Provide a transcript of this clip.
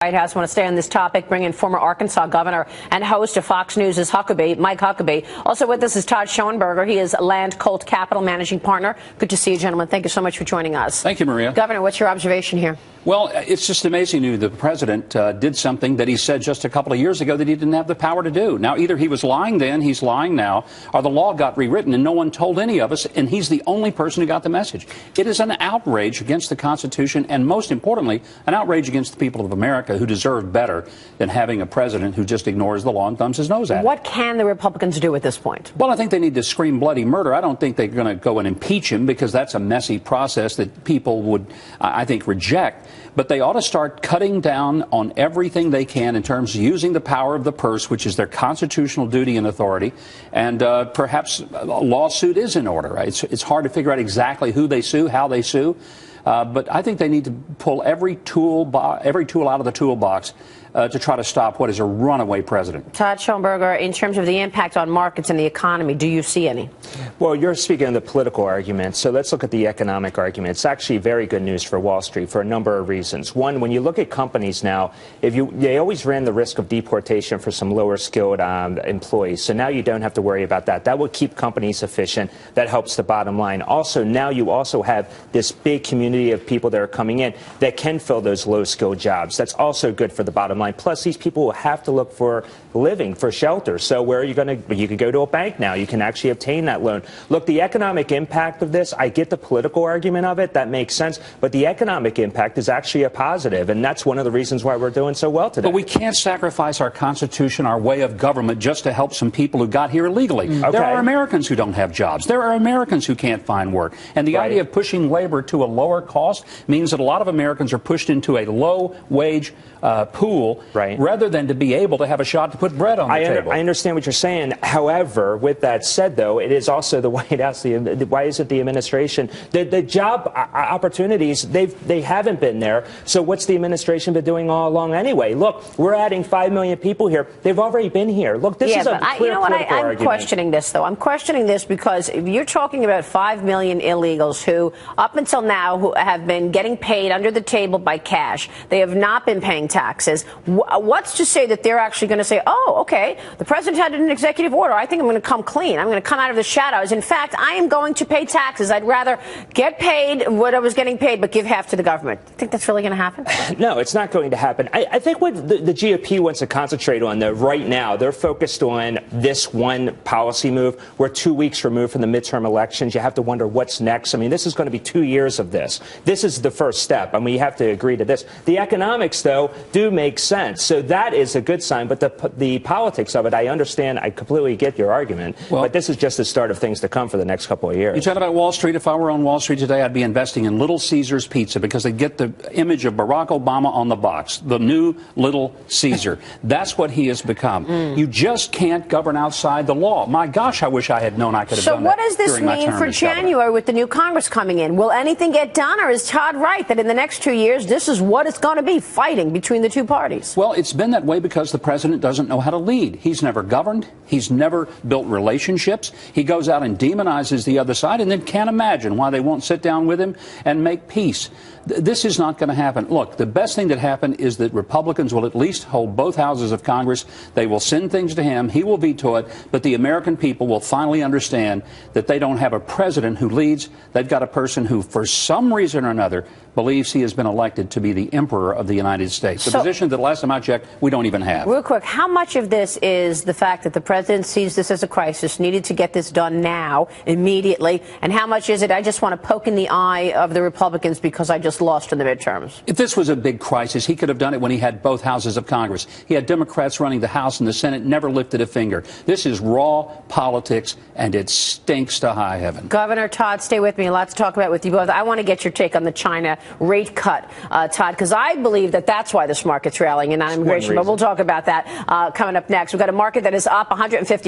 White House. Want to stay on this topic, bring in former Arkansas governor and host of Fox News' Huckabee, Mike Huckabee. Also with us is Todd Schoenberger. He is LandColt Capital managing partner. Good to see you, gentlemen. Thank you so much for joining us. Thank you, Maria. Governor, what's your observation here? Well, it's just amazing to me the president did something that he said just a couple of years ago that he didn't have the power to do. Now, either he was lying then, he's lying now, or the law got rewritten and no one told any of us, and he's the only person who got the message. It is an outrage against the Constitution and, most importantly, an outrage against the people of America who deserve better than having a president who just ignores the law and thumbs his nose at it. What can the Republicans do at this point? Well, I think they need to scream bloody murder. I don't think they're going to go and impeach him because that's a messy process that people would, I think, reject. But they ought to start cutting down on everything they can in terms of using the power of the purse, which is their constitutional duty and authority. And perhaps a lawsuit is in order. Right? It's hard to figure out exactly who they sue, how they sue. But I think they need to pull every tool out of the toolbox to try to stop what is a runaway president. Todd Schoenberger, in terms of the impact on markets and the economy, do you see any? Well, you're speaking of the political argument, so let's look at the economic argument. It's actually very good news for Wall Street for a number of reasons. One, when you look at companies now, they always ran the risk of deportation for some lower skilled employees, so now you don't have to worry about that. That will keep companies efficient. That helps the bottom line. Also, now you also have this big community of people that are coming in that can fill those low-skilled jobs. That's also good for the bottom line. Plus, these people will have to look for living, for shelter. So where are you going to? You could go to a bank now. You can actually obtain that loan. Look, the economic impact of this, I get the political argument of it. That makes sense. But the economic impact is actually a positive. And that's one of the reasons why we're doing so well today. But we can't sacrifice our Constitution, our way of government, just to help some people who got here illegally. Okay. There are Americans who don't have jobs. There are Americans who can't find work. And the idea of pushing labor to a lower cost means that a lot of Americans are pushed into a low-wage pool rather than to be able to have a shot to put bread on the table. I understand what you're saying. However, with that said, though, it is also the White House. Why is it the administration? The job opportunities, they haven't been there. So what's the administration been doing all along anyway? Look, we're adding 5 million people here. They've already been here. Look, this is a clear political argument. I'm questioning this, though. I'm questioning this because if you're talking about 5 million illegals who, up until now, who have been getting paid under the table by cash. They have not been paying taxes. What's to say that they're actually going to say, oh, okay, the president had an executive order. I think I'm going to come clean. I'm going to come out of the shadows. In fact, I am going to pay taxes. I'd rather get paid what I was getting paid, but give half to the government. Think that's really going to happen? No, it's not going to happen. I think what the GOP wants to concentrate on, though, right now, they're focused on this one policy move. We're 2 weeks removed from the midterm elections. You have to wonder what's next. I mean, this is going to be 2 years of this. This is the first step. I mean, you have to agree to this. The economics, though, do make sense. So that is a good sign. But the politics of it, I understand. I completely get your argument. Well, but this is just the start of things to come for the next couple of years. You talk about Wall Street. If I were on Wall Street today, I'd be investing in Little Caesars Pizza because they get the image of Barack Obama on the box, the new Little Caesar. That's what he has become. You just can't govern outside the law. My gosh, I wish I had known I could have done that. So what does this mean for January with the new Congress coming in? Will anything get done, or is Todd right that in the next 2 years, this is what it's going to be, fighting between the two parties? Well, it's been that way because the president doesn't know how to lead. He's never governed. He's never built relationships. He goes out and demonizes the other side and then can't imagine why they won't sit down with him and make peace. This is not going to happen. Look, the best thing that happened is that Republicans will at least hold both houses of Congress. They will send things to him. He will veto it. But the American people will finally understand that they don't have a president who leads. They've got a person who, for some reason or another, believes he has been elected to be the emperor of the United States. The position that last time I checked, we don't even have. Real quick, how much of this is the fact that the president sees this as a crisis, needed to get this done now, immediately, and how much is it, I just want to poke in the eye of the Republicans because I just lost in the midterms? If this was a big crisis, he could have done it when he had both houses of Congress. He had Democrats running the House and the Senate, never lifted a finger. This is raw politics, and it stinks to high heaven. Governor Todd, stay with me. A lot to talk about with you both. I want to get your take on the China rate cut, Todd, because I believe that that's why this market's rallying in non-immigration. But we'll talk about that coming up next. We've got a market that is up 150.